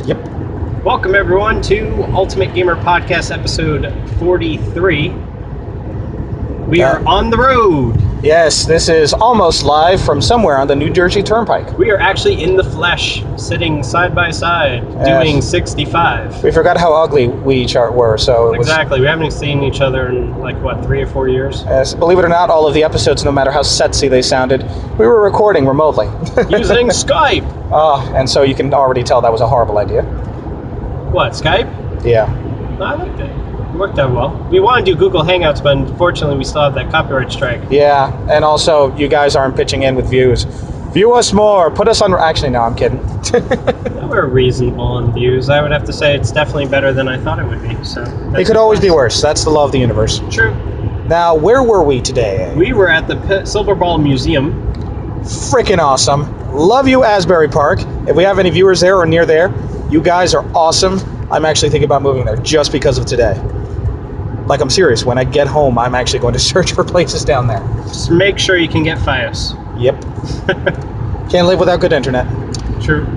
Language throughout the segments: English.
Yep. Welcome everyone to Ultimate Gamer Podcast episode 43. We are on the road. Yes, this is almost live from somewhere on the New Jersey Turnpike. We are actually in the flesh, sitting side by side, doing 65. We forgot how ugly we each were, so Exactly. We haven't seen each other in 3 or 4 years. Yes, believe it or not, all of the episodes, no matter how sexy they sounded, we were recording remotely. Using Skype. And so you can already tell that was a horrible idea. What, Skype? Yeah. I liked it. It worked out well. We want to do Google Hangouts, but unfortunately we still have that copyright strike. Yeah, and also you guys aren't pitching in with views. View us more, put us on... Actually, no, I'm kidding. We're reasonable on views. I would have to say it's definitely better than I thought it would be. So It could always be worse. That's the law of the universe. True. Now, where were we today? We were at the Silver Ball Museum. Freaking awesome. Love you, Asbury Park. If we have any viewers there or near there, you guys are awesome. I'm actually thinking about moving there just because of today. Like, I'm serious. When I get home, I'm actually going to search for places down there. Just make sure you can get Fios. Yep. Can't live without good internet. True.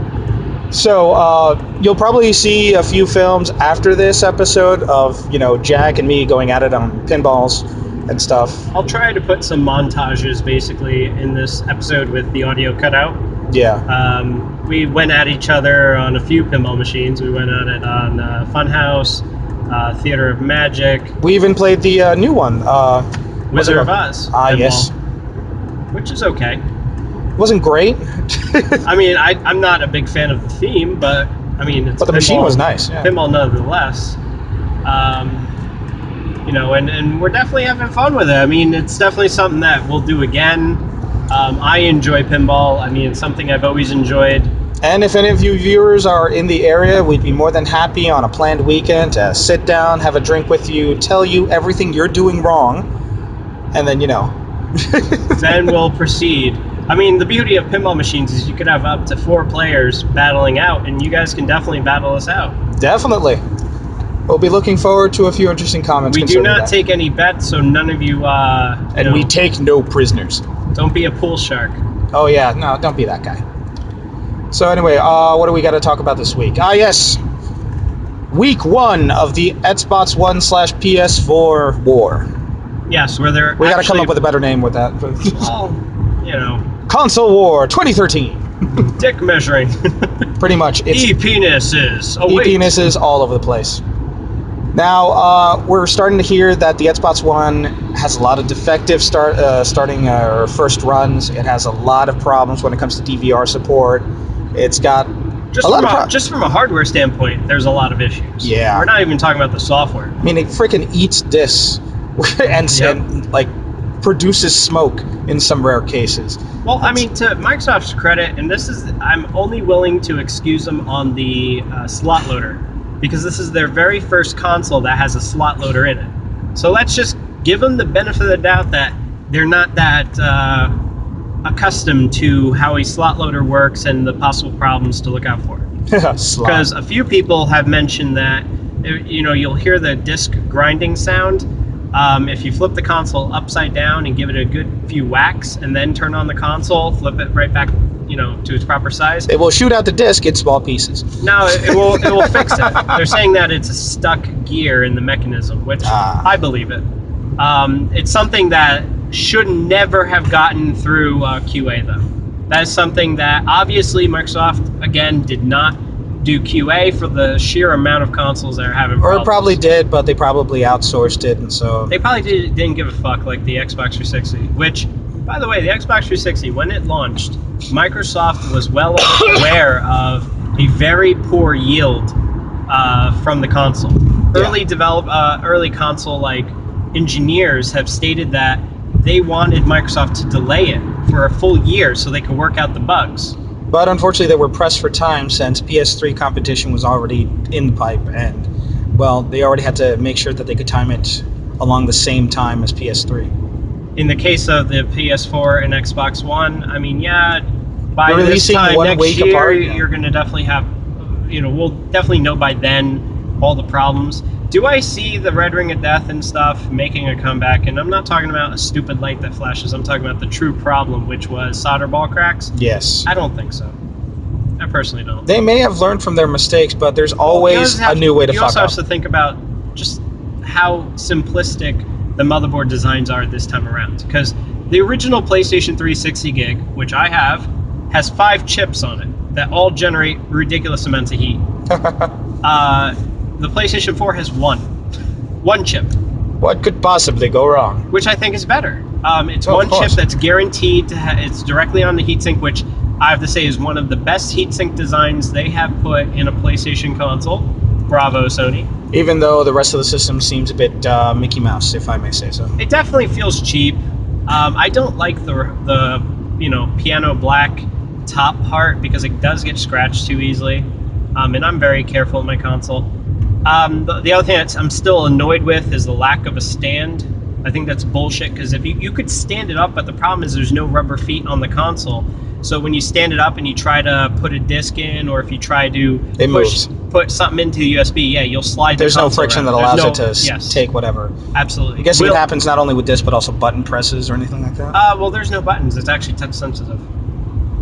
So, you'll probably see a few films after this episode of, Jack and me going at it on pinballs and stuff. I'll try to put some montages, basically, in this episode with the audio cut out. Yeah. We went at each other on a few pinball machines. We went at it on Funhouse, Theater of Magic. We even played the new one. Wizard of Oz. Pinball, yes. Which is okay. It wasn't great. I mean, I'm not a big fan of the theme, but it's but the machine was nice. Yeah. Pinball nonetheless. And we're definitely having fun with it. It's definitely something that we'll do again. I enjoy pinball. It's something I've always enjoyed. And if any of you viewers are in the area, we'd be more than happy on a planned weekend to sit down, have a drink with you, tell you everything you're doing wrong, and then, Then we'll proceed. The beauty of pinball machines is you could have up to 4 players battling out, and you guys can definitely battle us out. Definitely. We'll be looking forward to a few interesting comments. We do not take any bets, so none of you... and we take no prisoners. Don't be a pool shark. Oh, yeah. No, don't be that guy. So anyway, what do we got to talk about this week? Yes. Week 1 of the Xbox One /PS4 war. Yes, where they're We got to come up with a better name with that. Console War 2013. Dick measuring. Pretty much. It's E-penises. E-penises all over the place. Now, we're starting to hear that the Xbox One has a lot of defective starting first runs. It has a lot of problems when it comes to DVR support. It's got just from a hardware standpoint, there's a lot of issues. Yeah. We're not even talking about the software. It freaking eats discs and produces smoke in some rare cases. Well, to Microsoft's credit, and I'm only willing to excuse them on the slot loader, because this is their very first console that has a slot loader in it. So let's just give them the benefit of the doubt that they're not that accustomed to how a slot loader works and the possible problems to look out for. Because a few people have mentioned that, you'll hear the disc grinding sound. If you flip the console upside down and give it a good few whacks and then turn on the console, flip it right back to its proper size, it will shoot out the disc in small pieces. No, it will fix it. They're saying that it's a stuck gear in the mechanism, which I believe it. It's something that should never have gotten through QA, though. That is something that obviously Microsoft, again, did not do QA for the sheer amount of consoles that are having problems. Or probably did, but they probably outsourced it, and so... They probably didn't give a fuck, like the Xbox 360, which, by the way, the Xbox 360, when it launched, Microsoft was well aware of a very poor yield from the console. Early console engineers have stated that they wanted Microsoft to delay it for a full year so they could work out the bugs. But unfortunately, they were pressed for time since PS3 competition was already in the pipe, and they already had to make sure that they could time it along the same time as PS3. In the case of the PS4 and Xbox One, by this time next year, you're going to definitely have, we'll definitely know by then all the problems. Do I see the Red Ring of Death and stuff making a comeback? And I'm not talking about a stupid light that flashes. I'm talking about the true problem, which was solder ball cracks. Yes. I don't think so. I personally don't. They may have learned from their mistakes, but there's always a new way to you fuck also up. have to think about just how simplistic the motherboard designs are this time around. Because the original PlayStation 360 gig, which I have, has 5 chips on it that all generate ridiculous amounts of heat. The PlayStation 4 has one chip. What could possibly go wrong? Which I think is better. It's Oh, one of course. chip that's guaranteed to it's directly on the heatsink, which I have to say is one of the best heatsink designs they have put in a PlayStation console. Bravo, Sony. Even though the rest of the system seems a bit Mickey Mouse, if I may say so. It definitely feels cheap. I don't like the piano black top part because it does get scratched too easily. And I'm very careful in my console. The other thing that I'm still annoyed with is the lack of a stand. I think that's bullshit because if you could stand it up, but the problem is there's no rubber feet on the console. So when you stand it up and you try to put a disc in, or if you try to put something into USB, yeah, you'll slide. There's no friction that allows it to take whatever. Absolutely. I'm guessing it happens not only with this, but also button presses or anything like that? Well, there's no buttons. It's actually touch sensitive.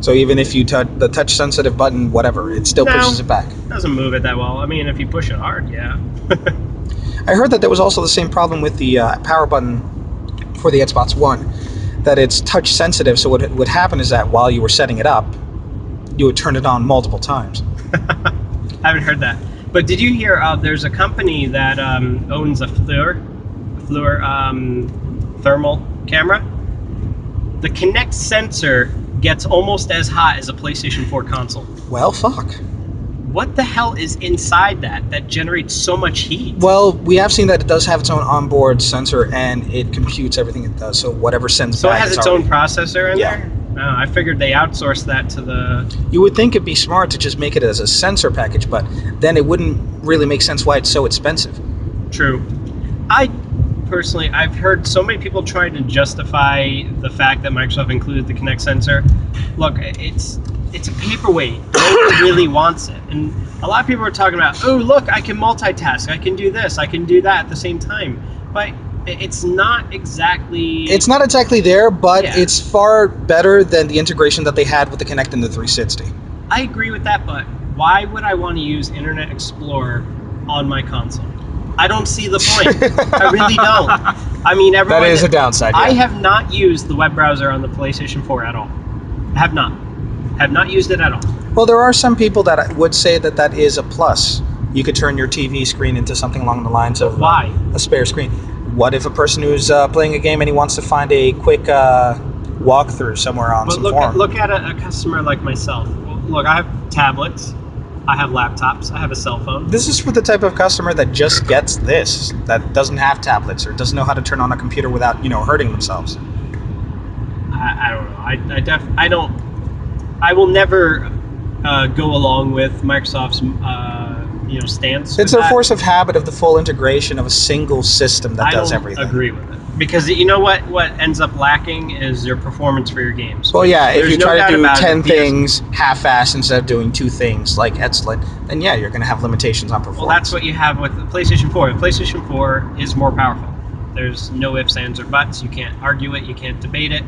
So even if you touch the touch sensitive button, whatever, it still pushes it back. It doesn't move it that well. I mean, if you push it hard, yeah. I heard that there was also the same problem with the power button for the Xbox One, that it's touch sensitive. So what would happen is that while you were setting it up, you would turn it on multiple times. I haven't heard that. But did you hear there's a company that owns a FLIR thermal camera? The Kinect sensor gets almost as hot as a PlayStation 4 console. Well, fuck. What the hell is inside that generates so much heat? Well, we have seen that it does have its own onboard sensor, and it computes everything it does. So whatever sends so back. So it has its own processor in yeah. there? Oh, I figured they outsourced that to the... You would think it'd be smart to just make it as a sensor package, but then it wouldn't really make sense why it's so expensive. True. I've heard so many people trying to justify the fact that Microsoft included the Kinect sensor. Look, it's a paperweight. No one really wants it. And a lot of people are talking about, oh, look, I can multitask. I can do this. I can do that at the same time. But it's not exactly... It's not exactly there, but yeah. It's far better than the integration that they had with the Kinect in the 360. I agree with that, but why would I want to use Internet Explorer on my console? I don't see the point. I really don't. I mean, everyone... That is a downside, yeah. I have not used the web browser on the PlayStation 4 at all. I have not. Have not used it at all. Well, there are some people that would say that that is a plus. You could turn your TV screen into something along the lines of a spare screen. What if a person who's playing a game and he wants to find a quick walkthrough somewhere on some forum? Look at a customer like myself. Look, I have tablets. I have laptops. I have a cell phone. This is for the type of customer that just gets this, that doesn't have tablets or doesn't know how to turn on a computer without, hurting themselves. I don't know. I don't. I will never go along with Microsoft's stance. It's a force of habit of the full integration of a single system that does everything. I don't agree with it. Because you know what ends up lacking is your performance for your games. Well, yeah, if you try to do 10 things half-assed instead of doing 2 things like excellent, then yeah, you're going to have limitations on performance. Well, that's what you have with the PlayStation 4. The PlayStation 4 is more powerful. There's no ifs, ands, or buts. You can't argue it. You can't debate it.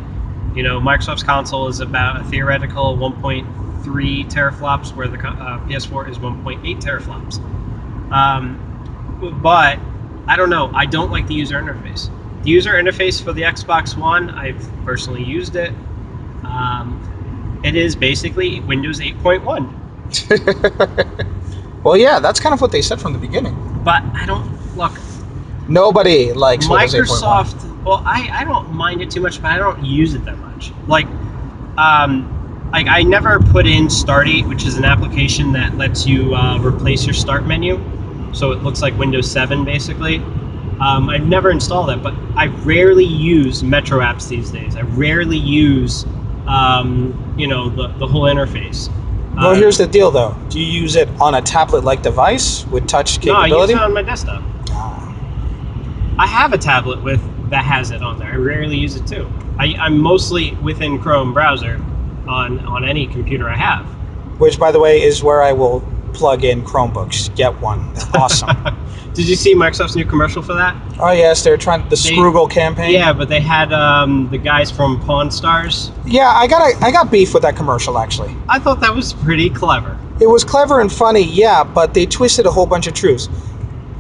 Microsoft's console is about a theoretical 1.3 teraflops, where the PS4 is 1.8 teraflops. But I don't know. I don't like the user interface. The user interface for the Xbox One, I've personally used it. It is basically Windows 8.1. Well, yeah, that's kind of what they said from the beginning. But I don't look. Nobody likes Microsoft. Windows 8.1. Well, I don't mind it too much, but I don't use it that much. Like I never put in Start8, which is an application that lets you replace your start menu, so it looks like Windows 7 basically. I've never installed that, but I rarely use Metro apps these days. I rarely use, the whole interface. Well, here's the deal, though. Do you use it on a tablet-like device with touch capability? No, I use it on my desktop. I have a tablet that has it on there. I rarely use it too. I'm mostly within Chrome browser on any computer I have. Which, by the way, is where I will plug-in Chromebooks. Get one. It's awesome. Did you see Microsoft's new commercial for that? Oh yes, they're trying the Scroogle campaign. Yeah, but they had the guys from Pawn Stars. Yeah, I got beef with that commercial actually. I thought that was pretty clever. It was clever and funny, yeah, but they twisted a whole bunch of truths.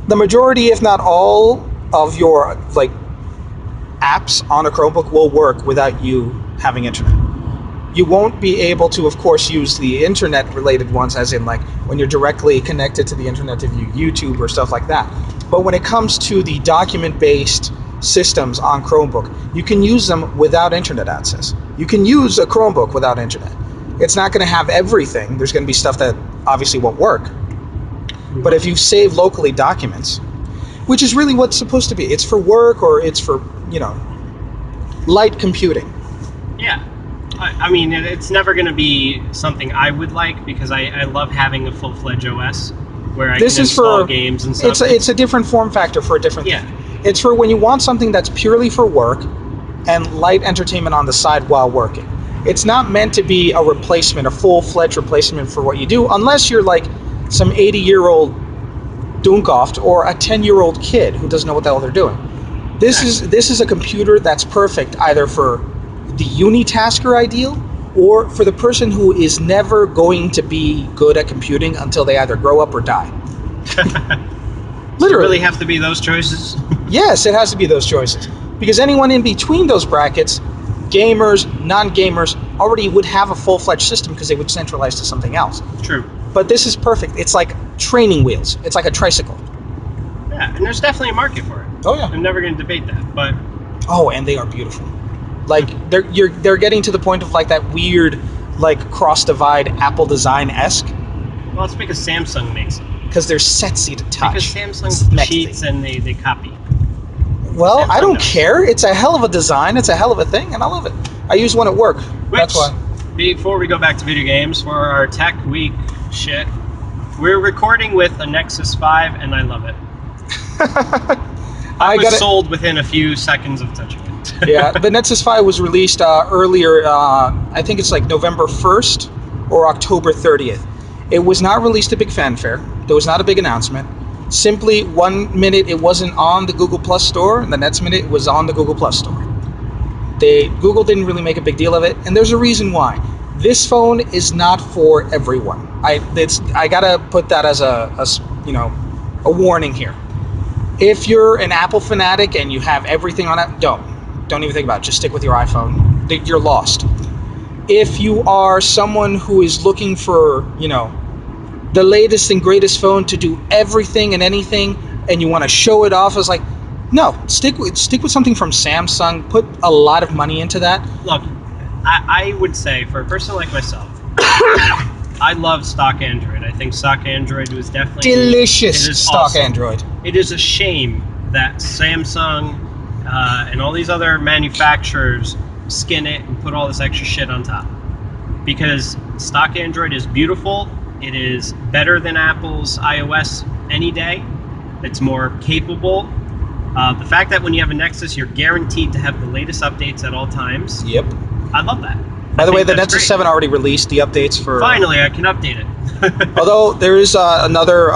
The majority, if not all, of your like apps on a Chromebook will work without you having internet. You won't be able to, of course, use the internet-related ones, as in like when you're directly connected to the internet to view YouTube or stuff like that. But when it comes to the document-based systems on Chromebook, you can use them without internet access. You can use a Chromebook without internet. It's not going to have everything. There's going to be stuff that obviously won't work. But if you save locally documents, which is really what it's supposed to be, it's for work or it's for, light computing. Yeah. I mean, it's never going to be something I would like because I love having a full-fledged OS where I can install games and stuff. It's a different form factor for a different thing. It's for when you want something that's purely for work and light entertainment on the side while working. It's not meant to be a replacement, a full-fledged replacement for what you do, unless you're like some 80-year-old Dunkoft or a 10-year-old kid who doesn't know what the hell they're doing. This is a computer that's perfect either for the unitasker ideal or for the person who is never going to be good at computing until they either grow up or die. Literally. Does it really have to be those choices? Yes, it has to be those choices. Because anyone in between those brackets, gamers, non-gamers, already would have a full-fledged system because they would centralize to something else. True. But this is perfect. It's like training wheels. It's like a tricycle. Yeah, and there's definitely a market for it. Oh yeah. I'm never going to debate that, but... Oh, and they are beautiful. Like they're getting to the point of like that weird, like cross-divide Apple design-esque. Well, it's because Samsung makes it. Because they're sexy to touch. Because Samsung cheats and they copy. Well, Samsung I don't knows. care. It's a hell of a design. It's a hell of a thing, and I love it. I use one at work. That's why. Before we go back to video games, for our Tech Week shit, we're recording with a Nexus 5, and I love it. I was sold within a few seconds of touching it. Yeah, the Nexus 5 was released earlier, I think it's like November 1st or October 30th. It was not released to big fanfare. There was not a big announcement. Simply, 1 minute it wasn't on the Google Plus store, and the next minute it was on the Google Plus store. Google didn't really make a big deal of it, and there's a reason why. This phone is not for everyone. I gotta put that as a warning here. If you're an Apple fanatic and you have everything on it, don't even think about it. Just stick with your iPhone. You're lost. If you are someone who is looking for, the latest and greatest phone to do everything and anything, and you want to show it off as like, no, stick with something from Samsung. Put a lot of money into that. Look, I would say for a person like myself, I love stock Android. I think stock Android was definitely delicious. Stock awesome. Android. It is a shame that Samsung and all these other manufacturers skin it and put all this extra shit on top. Because stock Android is beautiful. It is better than Apple's iOS any day. It's more capable. The fact that when you have a Nexus, you're guaranteed to have the latest updates at all times. Yep. I love that. By the way, the Nexus 7 already released the updates for... Finally, I can update it. Although, there is another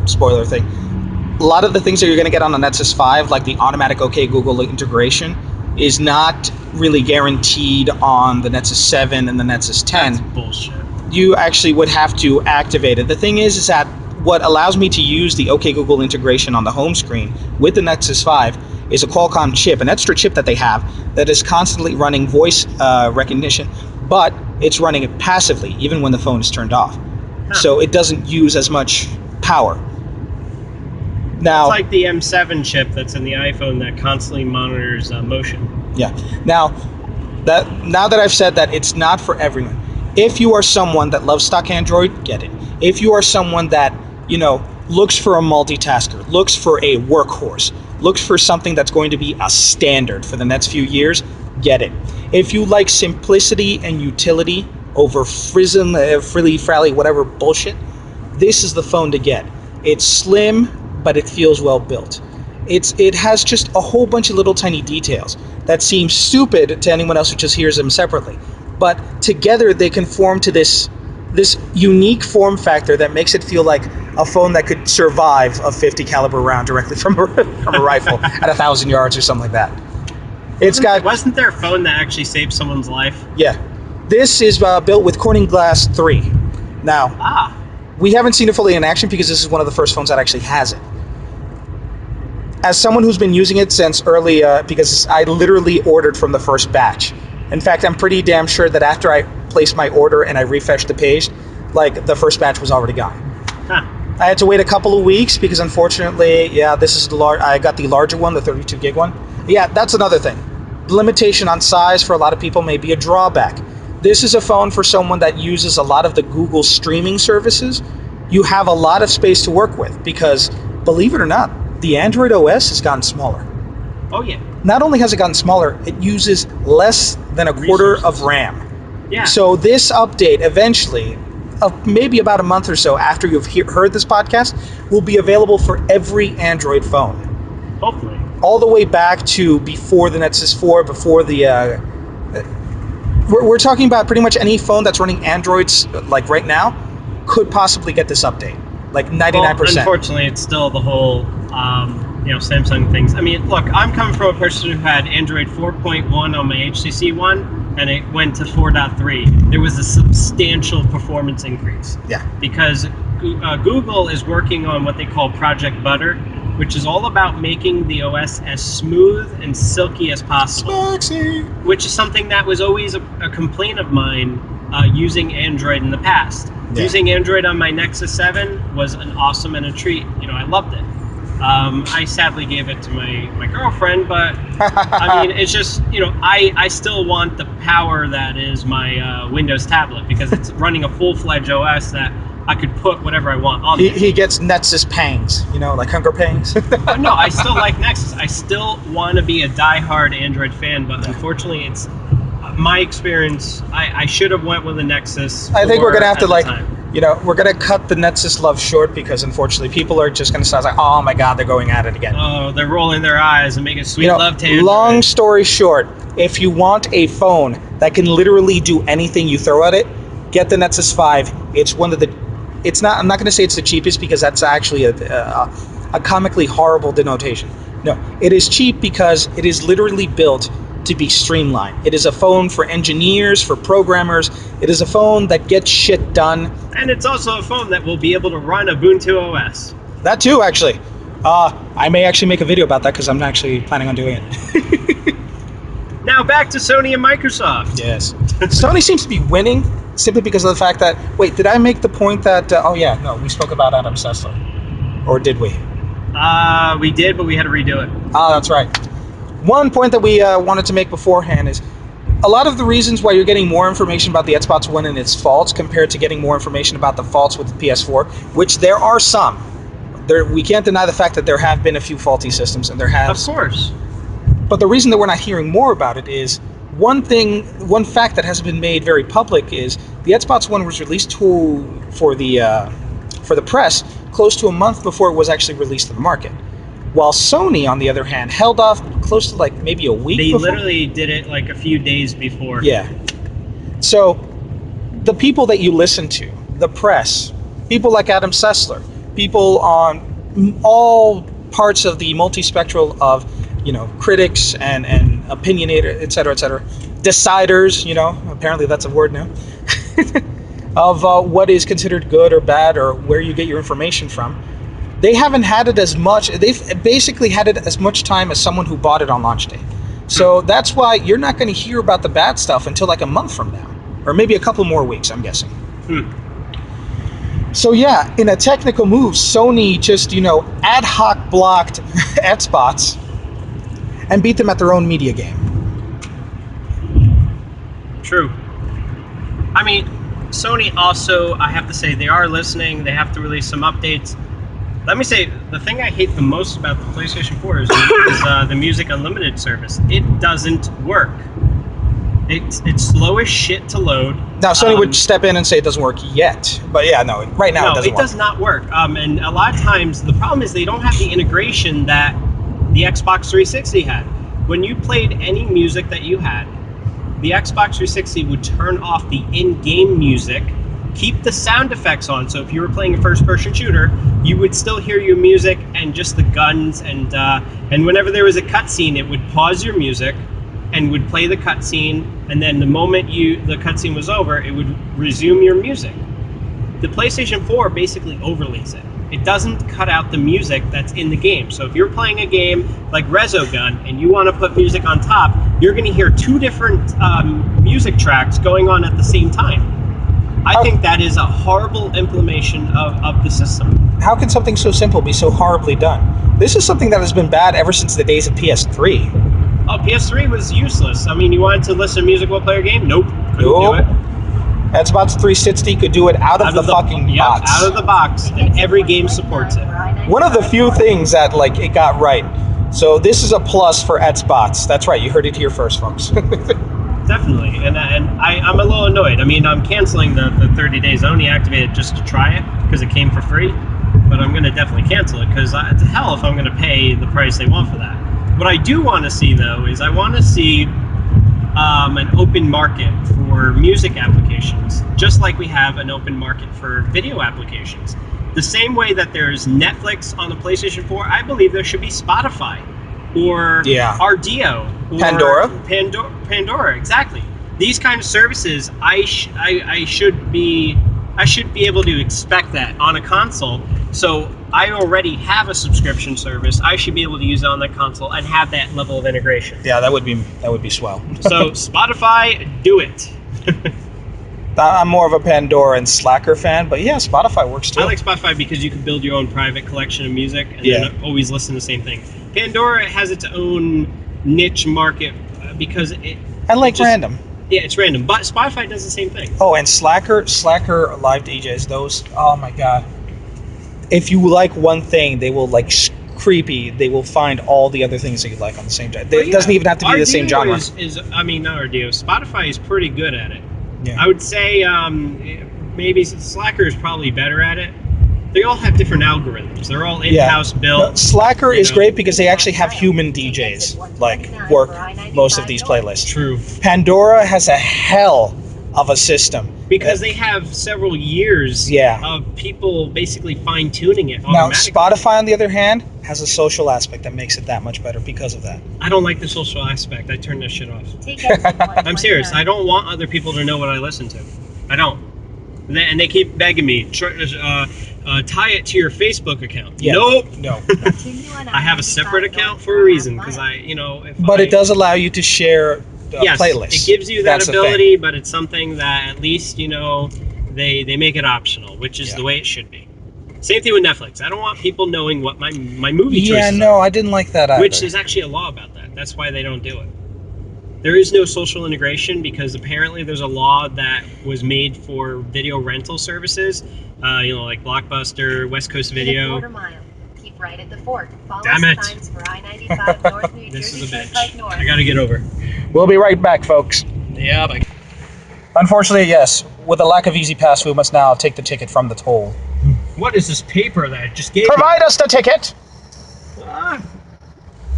spoiler thing. A lot of the things that you're going to get on the Nexus 5, like the automatic OK Google integration, is not really guaranteed on the Nexus 7 and the Nexus 10. That's bullshit. You actually would have to activate it. The thing is that what allows me to use the OK Google integration on the home screen with the Nexus 5 is a Qualcomm chip, an extra chip that they have that is constantly running voice recognition, but it's running it passively even when the phone is turned off. Huh. So it doesn't use as much power. Now, it's like the M7 chip that's in the iPhone that constantly monitors motion. Yeah. Now that I've said that, it's not for everyone. If you are someone that loves stock Android, get it. If you are someone that, looks for a multitasker, looks for a workhorse, looks for something that's going to be a standard for the next few years, get it. If you like simplicity and utility over frilly, whatever bullshit, this is the phone to get. It's slim, but it feels well built. It has just a whole bunch of little tiny details that seem stupid to anyone else who just hears them separately. But together they conform to this this unique form factor that makes it feel like a phone that could survive a 50 caliber round directly from a rifle at 1,000 yards or something like that. Wasn't there a phone that actually saved someone's life? Yeah. This is built with Corning Glass 3. Now, we haven't seen it fully in action because this is one of the first phones that actually has it. As someone who's been using it since early, because I literally ordered from the first batch. In fact, I'm pretty damn sure that after I placed my order and I refreshed the page, like the first batch was already gone. Huh. I had to wait a couple of weeks because unfortunately, this is I got the larger one, the 32 gig one. Yeah, that's another thing. Limitation on size for a lot of people may be a drawback. This is a phone for someone that uses a lot of the Google streaming services. You have a lot of space to work with because, believe it or not, the Android OS has gotten smaller. Oh yeah. Not only has it gotten smaller, it uses less than a quarter of RAM. Yeah. So this update eventually, maybe about a month or so after you've heard this podcast, will be available for every Android phone. Hopefully. All the way back to before the Nexus 4, before the... we're talking about pretty much any phone that's running Androids, like right now, could possibly get this update. Like 99%. Well, unfortunately, it's still the whole, Samsung things. I mean, look, I'm coming from a person who had Android 4.1 on my HTC One, and it went to 4.3. There was a substantial performance increase. Yeah. Because Google is working on what they call Project Butter, which is all about making the OS as smooth and silky as possible. Sexy. Which is something that was always a complaint of mine using Android in the past. Yeah. Using Android on my Nexus 7 was an awesome and a treat. I loved it. I sadly gave it to my girlfriend, but I mean, it's just, I still want the power that is my Windows tablet because it's running a full-fledged OS that I could put whatever I want on it. He gets Nexus pangs, like hunger pangs. No, I still like Nexus. I still want to be a diehard Android fan, but unfortunately, it's my experience. I should have went with the Nexus. I think we're gonna have to we're gonna cut the Nexus love short because unfortunately, people are just gonna start like, oh my god, they're going at it again. Oh, they're rolling their eyes and making sweet love to Android. Long story short, if you want a phone that can literally do anything you throw at it, get the Nexus 5. It's one of the I'm not going to say it's the cheapest because that's actually a comically horrible denotation. No, it is cheap because it is literally built to be streamlined. It is a phone for engineers, for programmers. It is a phone that gets shit done. And it's also a phone that will be able to run Ubuntu OS. That too, actually. I may actually make a video about that because I'm actually planning on doing it. Now back to Sony and Microsoft. Yes. Sony seems to be winning simply because of the fact that, wait, did I make the point that, we spoke about Adam Sessler. Or did we? We did, but we had to redo it. Ah, that's right. One point that we wanted to make beforehand is a lot of the reasons why you're getting more information about the Xbox One and its faults compared to getting more information about the faults with the PS4, which there are some. We can't deny the fact that there have been a few faulty systems, and there have. Of course. But the reason that we're not hearing more about it is one fact that has been made very public is the Xbox One was released for the press close to a month before it was actually released to the market. While Sony, on the other hand, held off close to like maybe a week before. They literally did it like a few days before. Yeah. So the people that you listen to, the press, people like Adam Sessler, people on all parts of the multispectral of critics and opinionators, et cetera, deciders, apparently that's a word now, of what is considered good or bad or where you get your information from. They haven't had it as much. They've basically had it as much time as someone who bought it on launch day. So that's why you're not going to hear about the bad stuff until like a month from now, or maybe a couple more weeks, I'm guessing. So yeah, in a technical move, Sony just, ad hoc blocked Xbox and beat them at their own media game. True. I mean, Sony also, I have to say, they are listening. They have to release some updates. Let me say, the thing I hate the most about the PlayStation 4 is the Music Unlimited service. It doesn't work. It's slow as shit to load. Now, Sony would step in and say it doesn't work yet. But yeah, no, right now it doesn't work. No, it does not work. And a lot of times, the problem is they don't have the integration that the Xbox 360 had. When you played any music that you had, the Xbox 360 would turn off the in-game music keep the sound effects on. So if you were playing a first-person shooter, you would still hear your music and just the guns, and whenever there was a cutscene, it would pause your music and would play the cutscene, and then the moment the cutscene was over, it would resume your music. The PlayStation 4 basically overlays it. It doesn't cut out the music that's in the game. So if you're playing a game like Resogun and you want to put music on top, you're going to hear two different music tracks going on at the same time. I think that is a horrible implementation of the system. How can something so simple be so horribly done? This is something that has been bad ever since the days of PS3. Oh, PS3 was useless. I mean, you wanted to listen to music while playing a game? Nope. Couldn't do it. Xbox 360 could do it out of the fucking box. Out of the box, and every game supports it. One of the few things that like it got right. So this is a plus for Xbox. That's right. You heard it here first, folks. Definitely, and I'm a little annoyed. I mean, I'm canceling the 30 days. I only activated it just to try it because it came for free. But I'm going to definitely cancel it because to hell if I'm going to pay the price they want for that. What I do want to see though is I want to see an open market for music applications, just like we have an open market for video applications. The same way that there's Netflix on the PlayStation 4, I believe there should be Spotify or Rdio or Pandora, exactly. These kind of services, I should be able to expect that on a console. So I already have a subscription service. I should be able to use it on that console and have that level of integration. Yeah, that would be swell. So Spotify, do it. I'm more of a Pandora and Slacker fan, but yeah, Spotify works too. I like Spotify because you can build your own private collection of music and then always listen to the same thing. Pandora has its own niche market because random. Yeah, it's random, but Spotify does the same thing. Oh, and Slacker live DJs, those, oh my god. If you like one thing, they will creepy. They will find all the other things that you like on the same time. It doesn't even have to be the same genre. Not Rdio. Spotify is pretty good at it. Yeah. I would say maybe Slacker is probably better at it. They all have different algorithms. They're all in-house built. No, Slacker is great because they actually have human DJs work most of these playlists. True. Pandora has a hell of a system. Because they have several years of people basically fine-tuning it Now, Spotify, on the other hand, has a social aspect that makes it that much better because of that. I don't like the social aspect. I turn that shit off. I'm serious. I don't want other people to know what I listen to. I don't. And they keep begging me, tie it to your Facebook account. Yeah. Nope. No. I have a separate account for a reason because it does allow you to share playlists. It gives you that ability, but it's something that at least they make it optional, which is the way it should be. Same thing with Netflix. I don't want people knowing what my movie choices are. Yeah, no, I didn't like that either. Which is actually a law about that. That's why they don't do it. There is no social integration because apparently there's a law that was made for video rental services, like Blockbuster, West Coast Video. Keep right at the fork. Follow Damn it! signs for I-95 North New This Jersey is a bitch. Turnpike North. I gotta get over. We'll be right back, folks. Yeah, bye. Unfortunately, yes. With a lack of Easy Pass, we must now take the ticket from the toll. What is this paper that I just gave Provide us the ticket!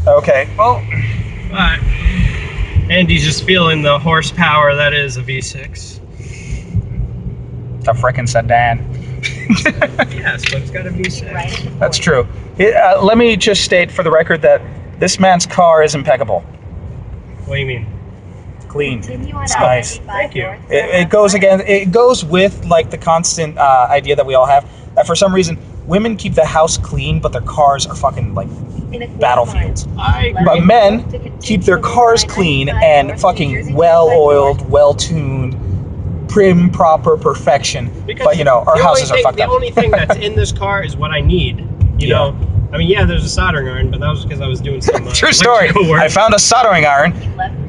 Okay. Well, Andy's just feeling the horsepower that is a V6. A frickin' sedan. Yes, but it's got a V6. That's true. Let me just state for the record that this man's car is impeccable. What do you mean? Clean. It's nice. Thank you. It goes with the constant idea that we all have that for some reason women keep the house clean, but their cars are fucking battlefields. But men keep their cars clean and fucking well-oiled, well-tuned, prim, proper perfection. Because but our houses are fucked up. The only thing that's in this car is what I need. You know. I mean, there's a soldering iron, but that was because I was doing some true story. Work. I found a soldering iron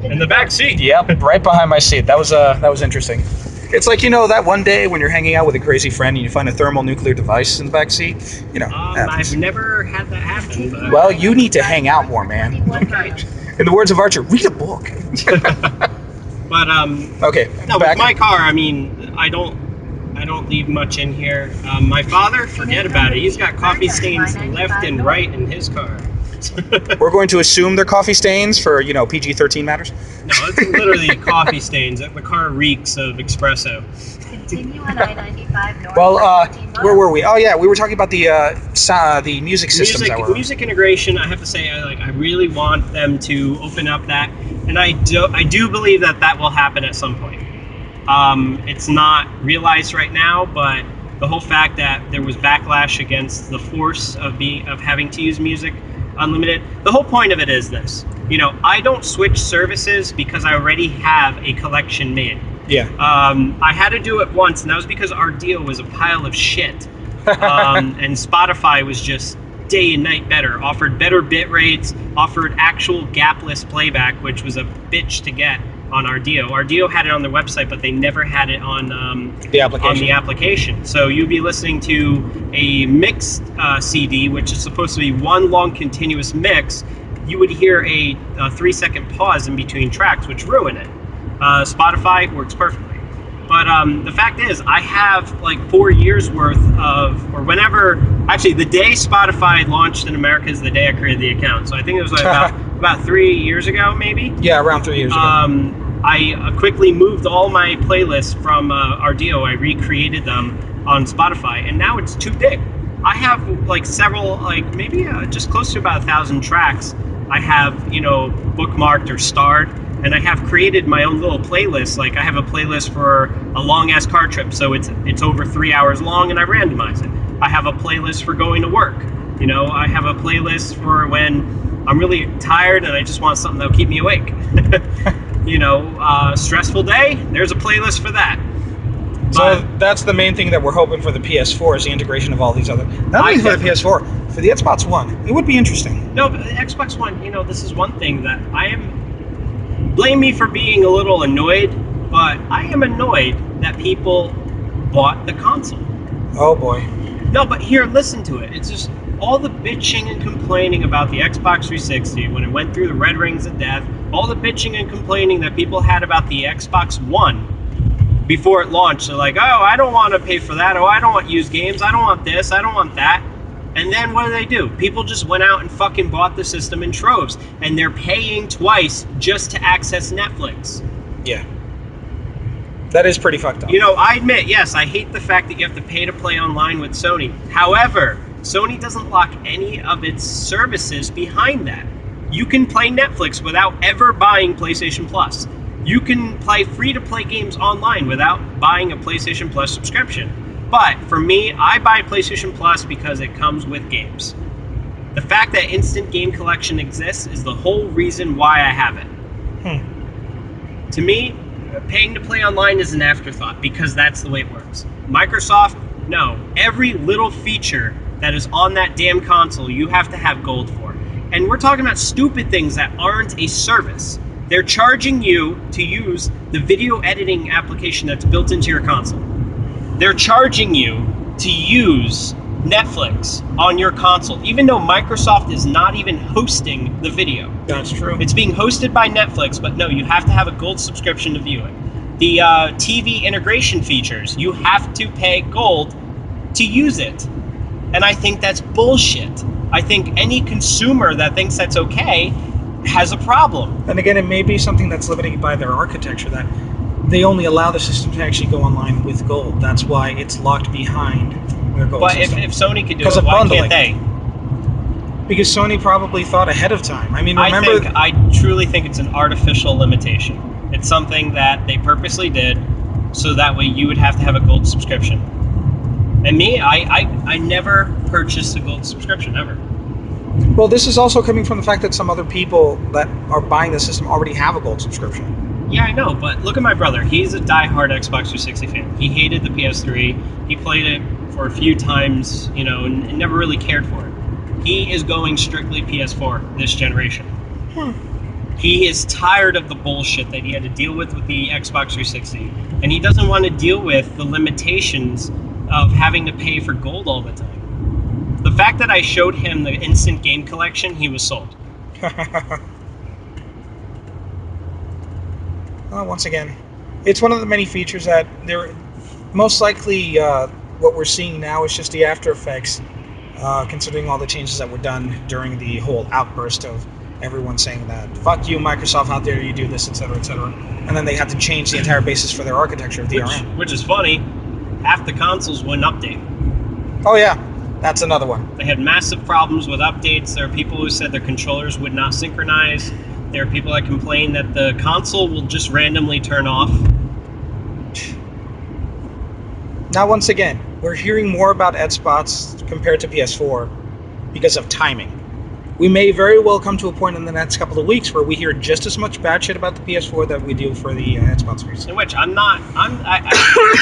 in the back seat. Yep, right behind my seat. That was interesting. It's like that one day when you're hanging out with a crazy friend and you find a thermonuclear device in the back seat. I've never had that happen. But well, you need to hang out more, man. Okay. In the words of Archer, read a book. But okay. No, back. with my car, I mean, I don't leave much in here. My father, forget about it. He's got coffee stains left and right in his car. We're going to assume they're coffee stains for PG-13 matters. No, it's literally coffee stains. The car reeks of espresso. Continue on I-95 north. Well, for 15 miles. where were we? Oh yeah, we were talking about the music systems that were. Music integration. I have to say, I really want them to open up that, and I do believe that will happen at some point. It's not realized right now, but the whole fact that there was backlash against the force of having to use music unlimited. The whole point of it is this. I don't switch services because I already have a collection made. Yeah. I had to do it once, and that was because our deal was a pile of shit. And Spotify was just day and night better, offered better bit rates, offered actual gapless playback, which was a bitch to get on our Dio. Our Dio had it on their website, but they never had it on the application. So you'd be listening to a mixed CD, which is supposed to be one long continuous mix. You would hear a 3-second pause in between tracks, which ruin it. Spotify works perfectly. But the fact is, I have like 4 years worth of, or whenever, actually the day Spotify launched in America is the day I created the account. So I think it was like about 3 years ago, maybe? Yeah, around 3 years ago. I quickly moved all my playlists from Dio. I recreated them on Spotify, and now it's too big. I have like several, like maybe just close to about 1,000 tracks I have, bookmarked or starred. And I have created my own little playlist. Like I have a playlist for a long ass car trip, so it's over 3 hours long, and I randomize it. I have a playlist for going to work. I have a playlist for when I'm really tired and I just want something that'll keep me awake. Stressful day. There's a playlist for that. So that's the main thing that we're hoping for the PS4 is the integration of all these other. Not only for the PS4, for the Xbox One, it would be interesting. No, but the Xbox One. This is one thing that I am. Blame me for being a little annoyed, but I am annoyed that people bought the console. Oh boy. No, but here, listen to it. It's just all the bitching and complaining about the Xbox 360 when it went through the red rings of death, all the bitching and complaining that people had about the Xbox One before it launched. They're like, oh, I don't want to pay for that. Oh, I don't want used games. I don't want this. I don't want that. And then what do? People just went out and fucking bought the system in troves, and they're paying twice just to access Netflix. Yeah. That is pretty fucked up. I admit, yes, I hate the fact that you have to pay to play online with Sony. However, Sony doesn't lock any of its services behind that. You can play Netflix without ever buying PlayStation Plus. You can play free-to-play games online without buying a PlayStation Plus subscription. But for me, I buy PlayStation Plus because it comes with games. The fact that Instant Game Collection exists is the whole reason why I have it. To me, paying to play online is an afterthought because that's the way it works. Microsoft, no. Every little feature that is on that damn console, you have to have gold for. And we're talking about stupid things that aren't a service. They're charging you to use the video editing application that's built into your console. They're charging you to use Netflix on your console, even though Microsoft is not even hosting the video. That's true. It's being hosted by Netflix, but no, you have to have a gold subscription to view it. The TV integration features, you have to pay gold to use it. And I think that's bullshit. I think any consumer that thinks that's okay has a problem. And again, it may be something that's limited by their architecture, that they only allow the system to actually go online with gold. That's why it's locked behind their gold system. But if Sony could do it, why can't they? Because Sony probably thought ahead of time. I mean, remember... I truly think it's an artificial limitation. It's something that they purposely did so that way you would have to have a gold subscription. And me, I never purchased a gold subscription, ever. Well, this is also coming from the fact that some other people that are buying the system already have a gold subscription. Yeah, I know, but look at my brother. He's a diehard Xbox 360 fan. He hated the PS3. He played it for a few times, and never really cared for it. He is going strictly PS4 this generation. He is tired of the bullshit that he had to deal with the Xbox 360, and he doesn't want to deal with the limitations of having to pay for gold all the time. The fact that I showed him the Instant Game Collection, he was sold. Once again, it's one of the many features that they're most likely what we're seeing now is just the after effects, considering all the changes that were done during the whole outburst of everyone saying that fuck you Microsoft, how dare you do this, etc., etc. And then they had to change the entire basis for their architecture of DRM. Which is funny half the consoles wouldn't update. Oh yeah, that's another one. They had massive problems with updates. There are people who said their controllers would not synchronize. There are people that complain that the console will just randomly turn off. Now, once again, we're hearing more about Xbox compared to PS4 because of timing. We may very well come to a point in the next couple of weeks where we hear just as much bad shit about the PS4 that we do for the Xbox Series. In which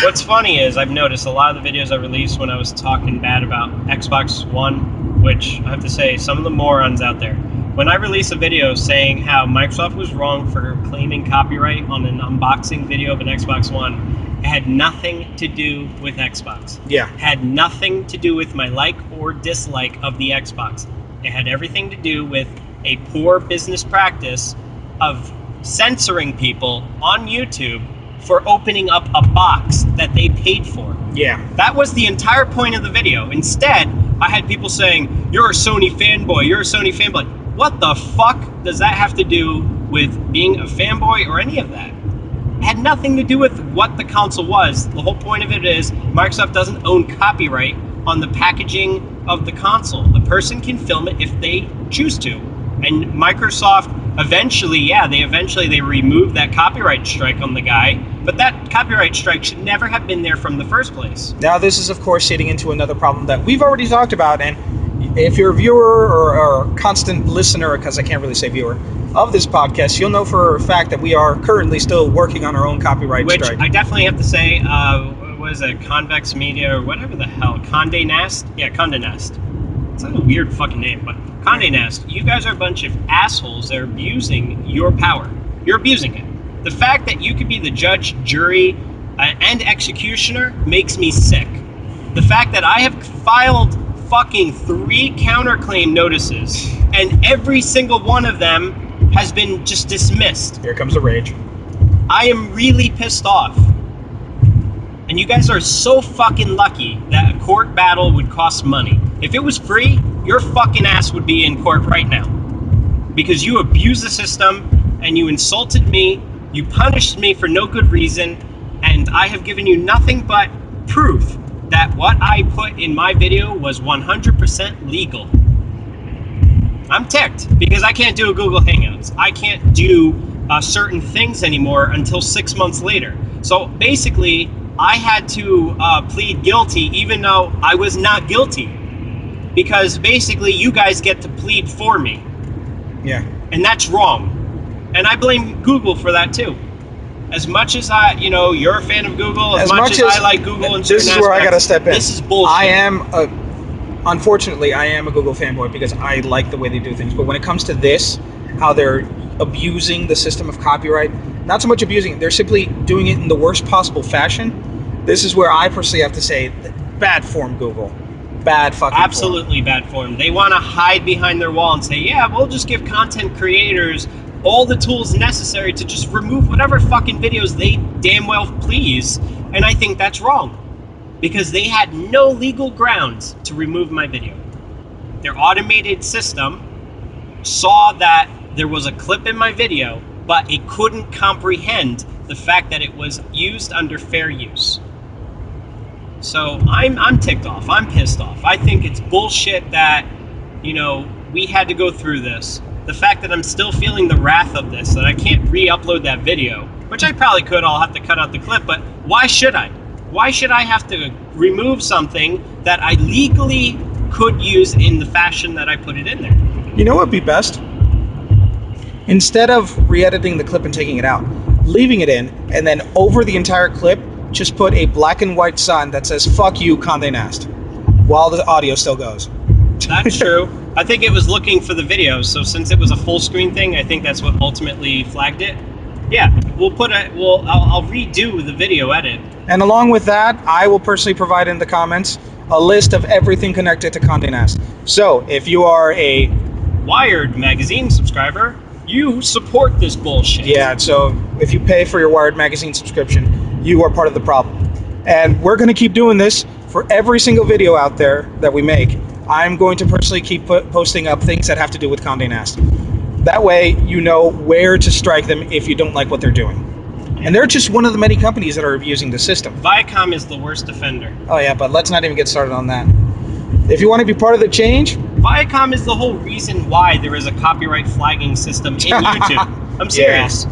what's funny is I've noticed a lot of the videos I released when I was talking bad about Xbox One, which I have to say, some of the morons out there. When I release a video saying how Microsoft was wrong for claiming copyright on an unboxing video of an Xbox One, it had nothing to do with Xbox. Yeah. Had nothing to do with my like or dislike of the Xbox. It had everything to do with a poor business practice of censoring people on YouTube for opening up a box that they paid for. Yeah. That was the entire point of the video. Instead, I had people saying, "You're a Sony fanboy, you're a Sony fanboy." What the fuck does that have to do with being a fanboy or any of that? It had nothing to do with what the console was. The whole point of it is Microsoft doesn't own copyright on the packaging of the console. The person can film it if they choose to. And Microsoft eventually they removed that copyright strike on the guy, but that copyright strike should never have been there from the first place. Now, this is, of course, hitting into another problem that we've already talked about, and if you're a viewer or a constant listener, because I can't really say viewer, of this podcast, you'll know for a fact that we are currently still working on our own copyright Which strike. I definitely have to say, what is it, Convex Media or whatever the hell, Condé Nast? Yeah, Condé Nast. It's like a weird fucking name, but Condé Nast, you guys are a bunch of assholes that are abusing your power. You're abusing it. The fact that you could be the judge, jury, and executioner makes me sick. The fact that I have filed fucking 3 counterclaim notices, and every single one of them has been just dismissed. Here comes the rage. I am really pissed off. And you guys are so fucking lucky that a court battle would cost money. If it was free, your fucking ass would be in court right now. Because you abused the system, and you insulted me, you punished me for no good reason, and I have given you nothing but proof that what I put in my video was 100% legal. I'm ticked because I can't do a Google Hangouts. I can't do certain things anymore until 6 months later. So basically, I had to plead guilty even though I was not guilty. Because basically, you guys get to plead for me. Yeah. And that's wrong. And I blame Google for that too. As much as you're a fan of Google, as much as I like Google and this is where I gotta step in. This is bullshit. Unfortunately, I am a Google fanboy because I like the way they do things. But when it comes to this, how they're abusing the system of copyright, not so much abusing it, they're simply doing it in the worst possible fashion. This is where I personally have to say, bad form, Google. Bad fucking Absolutely form. Bad form. They want to hide behind their wall and say, yeah, we'll just give content creators all the tools necessary to just remove whatever fucking videos they damn well please. And I think that's wrong. Because they had no legal grounds to remove my video. Their automated system saw that there was a clip in my video, but it couldn't comprehend the fact that it was used under fair use. So I'm ticked off. I'm pissed off. I think it's bullshit that, we had to go through this. The fact that I'm still feeling the wrath of this, that I can't re-upload that video, which I probably could, I'll have to cut out the clip, but why should I? Why should I have to remove something that I legally could use in the fashion that I put it in there? You know what would be best? Instead of re-editing the clip and taking it out, leaving it in, and then over the entire clip, just put a black and white sign that says, "Fuck you, Condé Nast," while the audio still goes. That's true. I think it was looking for the video, so since it was a full screen thing, I think that's what ultimately flagged it. Yeah, I'll redo the video edit. And along with that, I will personally provide in the comments a list of everything connected to Condé Nast. So if you are a Wired magazine subscriber, you support this bullshit. Yeah, so if you pay for your Wired magazine subscription, you are part of the problem. And we're going to keep doing this for every single video out there that we make. I'm going to personally keep posting up things that have to do with Condé Nast. That way, you know where to strike them if you don't like what they're doing. And they're just one of the many companies that are using the system. Viacom is the worst offender. Oh yeah, but let's not even get started on that. If you want to be part of the change, Viacom is the whole reason why there is a copyright flagging system in YouTube. I'm serious.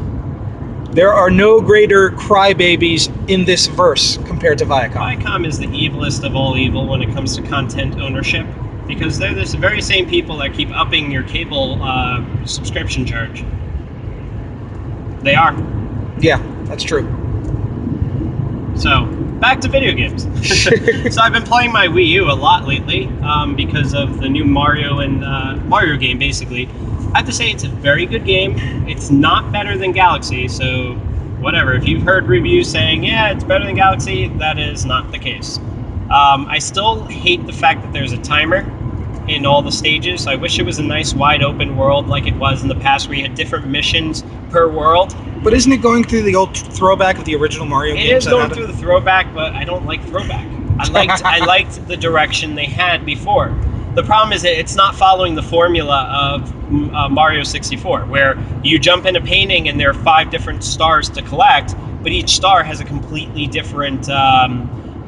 there are no greater crybabies in this verse compared to Viacom. Viacom is the evilest of all evil when it comes to content ownership, because they're the very same people that keep upping your cable subscription charge. They are. Yeah, that's true. So, back to video games. So I've been playing my Wii U a lot lately because of the new Mario game, basically. I have to say it's a very good game. It's not better than Galaxy, so whatever. If you've heard reviews saying, yeah, it's better than Galaxy, that is not the case. I still hate the fact that there's a timer in all the stages. I wish it was a nice wide open world like it was in the past, where you had different missions per world. But isn't it going through the old throwback of the original Mario games? It is going through the throwback, but I don't like throwback. I liked the direction they had before. The problem is that it's not following the formula of Mario 64, where you jump in a painting and there are 5 different stars to collect, but each star has a completely different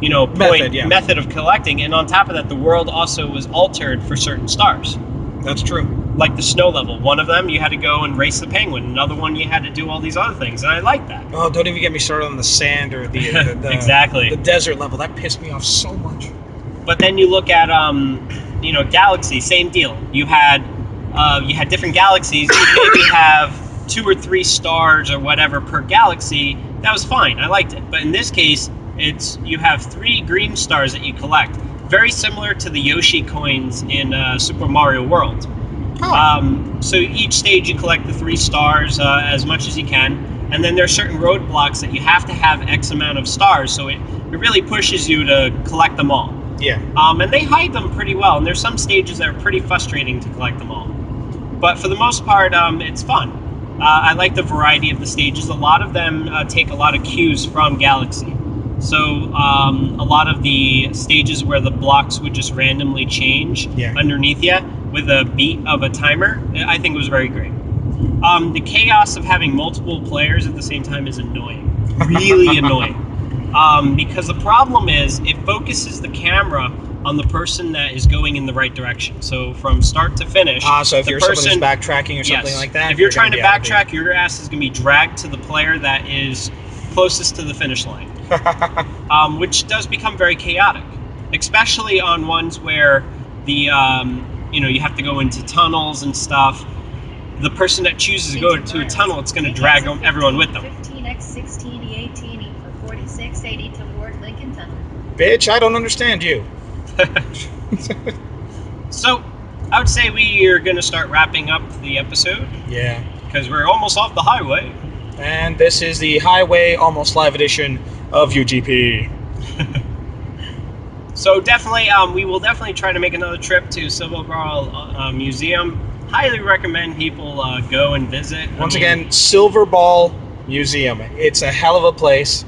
method of collecting. And on top of that, the world also was altered for certain stars. That's true. Like the snow level. One of them, you had to go and race the penguin. Another one, you had to do all these other things, and I like that. Oh, don't even get me started on the sand or the exactly the desert level. That pissed me off so much. But then you look at Galaxy, same deal. You had different galaxies. You maybe have 2 or 3 stars or whatever per galaxy. That was fine. I liked it. But in this case, you have 3 green stars that you collect. Very similar to the Yoshi coins in Super Mario World. Oh. So each stage you collect the 3 stars as much as you can, and then there are certain roadblocks that you have to have X amount of stars, so it really pushes you to collect them all. Yeah. And they hide them pretty well, and there's some stages that are pretty frustrating to collect them all. But for the most part, it's fun. I like the variety of the stages. A lot of them take a lot of cues from Galaxy. So a lot of the stages where the blocks would just randomly change underneath you with a beat of a timer, I think it was very great. The chaos of having multiple players at the same time is annoying. Really annoying. Because the problem is it focuses the camera on the person that is going in the right direction. So from start to finish. So if you're someone who's backtracking or something like that. If you're trying to backtrack, your ass is going to be dragged to the player that is closest to the finish line. Which does become very chaotic, especially on ones where the you have to go into tunnels and stuff. The person that chooses to go to a tunnel, it's going to drag everyone with them. 15X16E18E for 4680 to Ward Lincoln Tunnel. Bitch, I don't understand you. So, I would say we are going to start wrapping up the episode. Yeah. Because we're almost off the highway. And this is the Highway Almost Live edition of UGP. So definitely, we will definitely try to make another trip to Silver Museum. Highly recommend people go and visit. Once again, Silver Ball Museum. It's a hell of a place.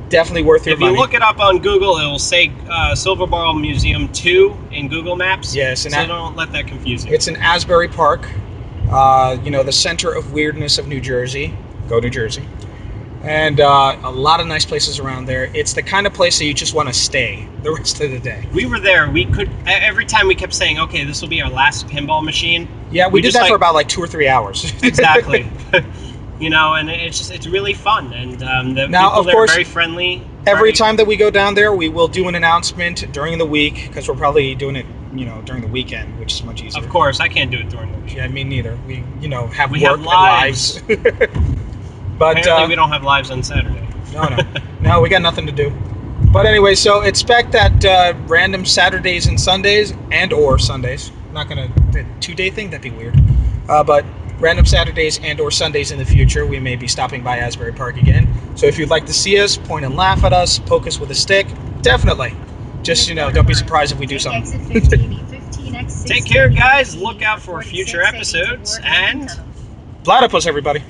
Definitely worth your money. If you look it up on Google, it will say Silver Ball Museum 2 in Google Maps. Yes, so don't let that confuse you. It's in Asbury Park, the center of weirdness of New Jersey. Go New Jersey. And a lot of nice places around there. It's the kind of place that you just want to stay the rest of the day. We were there. We could, every time we kept saying, okay, this will be our last pinball machine. Yeah, we did that for about 2 or 3 hours. Exactly. And it's really fun. And the now, people of there course, are very friendly. Every time that we go down there, we will do an announcement during the week, because we're probably doing it, during the weekend, which is much easier. Of course, I can't do it during the week. Yeah, me neither. We, have we work have lives. and lives. But apparently we don't have lives on Saturday. No, we got nothing to do. But anyway, so expect that random Saturdays and Sundays or Sundays. I'm not gonna the 2-day thing, that'd be weird. But random Saturdays and or Sundays in the future, we may be stopping by Asbury Park again. So if you'd like to see us, point and laugh at us, poke us with a stick, definitely. Just don't be surprised if we do something. Take care, guys. Look out for future episodes and Platypus, everybody.